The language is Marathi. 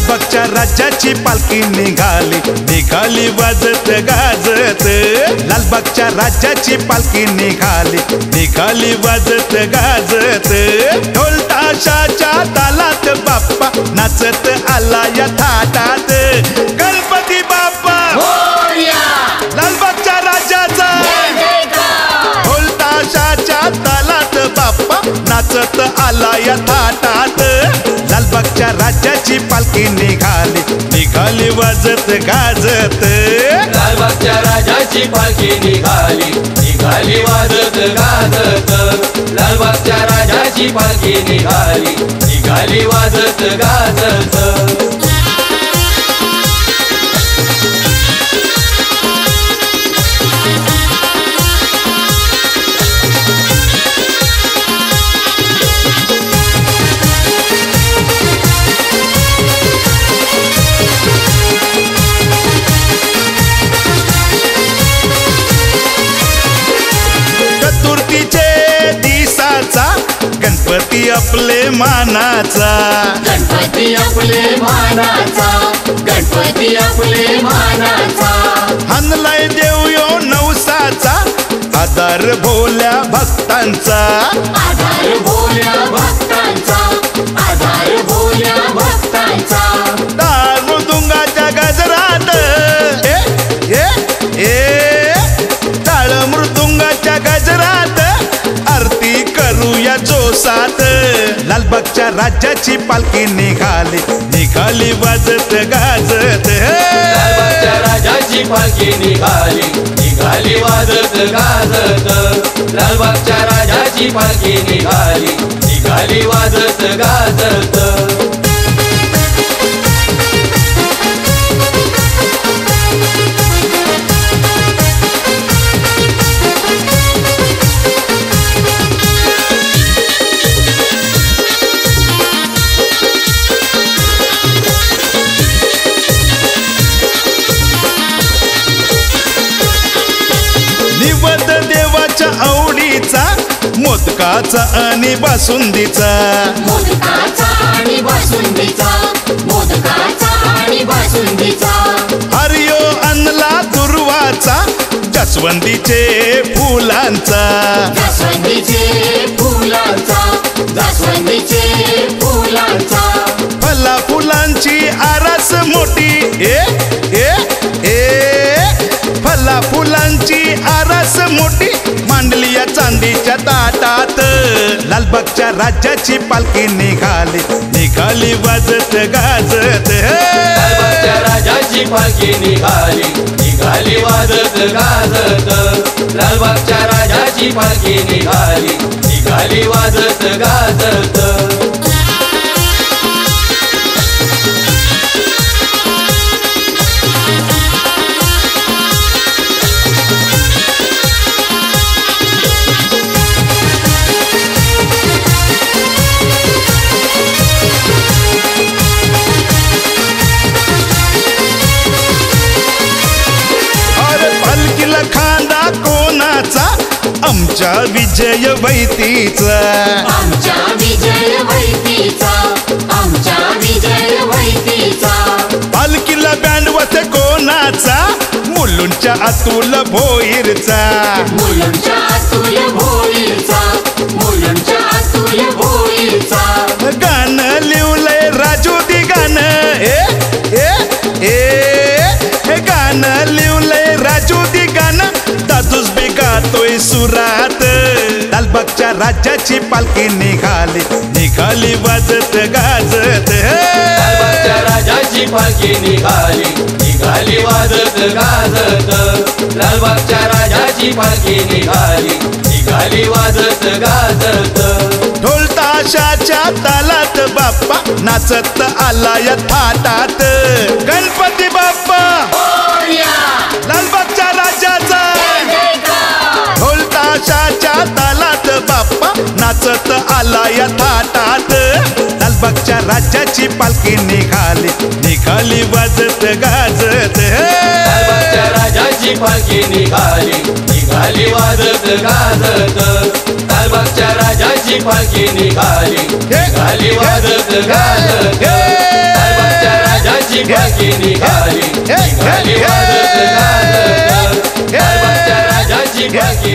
लालबागच्या राजाची पालखी निघाली निघाली वाजत गाजत लालबागच्या राजाची पालखी निघाली निघाली वाजत गाजत ढोल ताशाच्या तालात बाप्पा नाचत आला या थाटात गणपती बाप्पा लालबागच्या राजाचा ढोल ताशाच्या तालात बाप्पा नाचत आला या थाटात लालबागच्या राजाची पालखी निघाली निघाली वाजत गाजत लालबागच्या राजाची पालखी निघाली निघाली वाजत गाजत लालबागच्या राजाची पालखी निघाली निघाली वाजत गाजत गणपती आपले मानाचा गणपती आपले मानाचा गणपती आपले मानाचा हाणलाय देव यो नवसाचा आधार भोल्या भक्तांचा आधार भोल्या भक्तांचा आधार भोल्या भक्तांचा टाळ मृदुंगाच्या गजरात टाळ मृदुंगाच्या गजरात आरती करूया जोसात लालबागच्या राजाची पालखी निघाली निघाली वाजत गाजत लालबागच्या राजाची पालखी निघाली निघाली वाजत गाजत लालबागच्या राजाची पालखी निघाली निघाली वाजत गाजत आवडीचा मोदकाचा आणि बासुंदीचा मोदकाचा आणि बासुंदीचा मोदकाचा आणि बासुंदीचा हरियो आणला दुर्वाचा जास्वंदीचे फुलांचा जास्वंदीचे फुलांचा जास्वंदीचे फुलांचा फला फुलांची आरास मोठी फला फुलांची आरास मोठी मांडली या चांदीच्या ताटात लालबागच्या राजाची पालखी निघाली निघाली वाजत गाजत लालबागच्या राजाची पालखी निघाली निघाली वाजत गाजत लालबागच्या राजाची पालखी निघाली निघाली वाजत गाजत आमच्या विजय वैतीचा आमच्या विजय वैतीचा आमच्या विजय वैतीचा पालखीला बँड वाजते कोणाचा मुलुंडच्या अतुल भोईरचा मुलुंडच्या अतुल भोईरचा मुलुंडच्या अतुल भोईरचा गाणं लिवलंय राजू दी गाणं गाणं लिवलंय राजू दी गाणं दादूस बी गातोय सुरात लालबागच्या राजाची पालखी निघाली निघाली वाजत गाजत लालबागच्या राजाची पालखी निघाली निघाली वाजत गाजत लालबागच्या राजाची पालखी निघाली निघाली वाजत गाजत ढोल ताशाच्या तालात बाप्पा नाचत आला या थाटात गणपती बाप्पा लालबागच्या राजाचा ढोल ताशाच्या तालात बाप्पा नाचत आला या थाटात लालबागच्या राजाची पालखी निघाली निघाली वाजत गाजत लालबागच्या राजाची पालखी निघाली निघाली वाजत गाजत लालबागच्या राजाची पालखी निघाली निघाली वाजत गाजत लालबागच्या राजाची पालखी निघाली निघाली वाजत गाजत लालबागच्या राजाची पालखी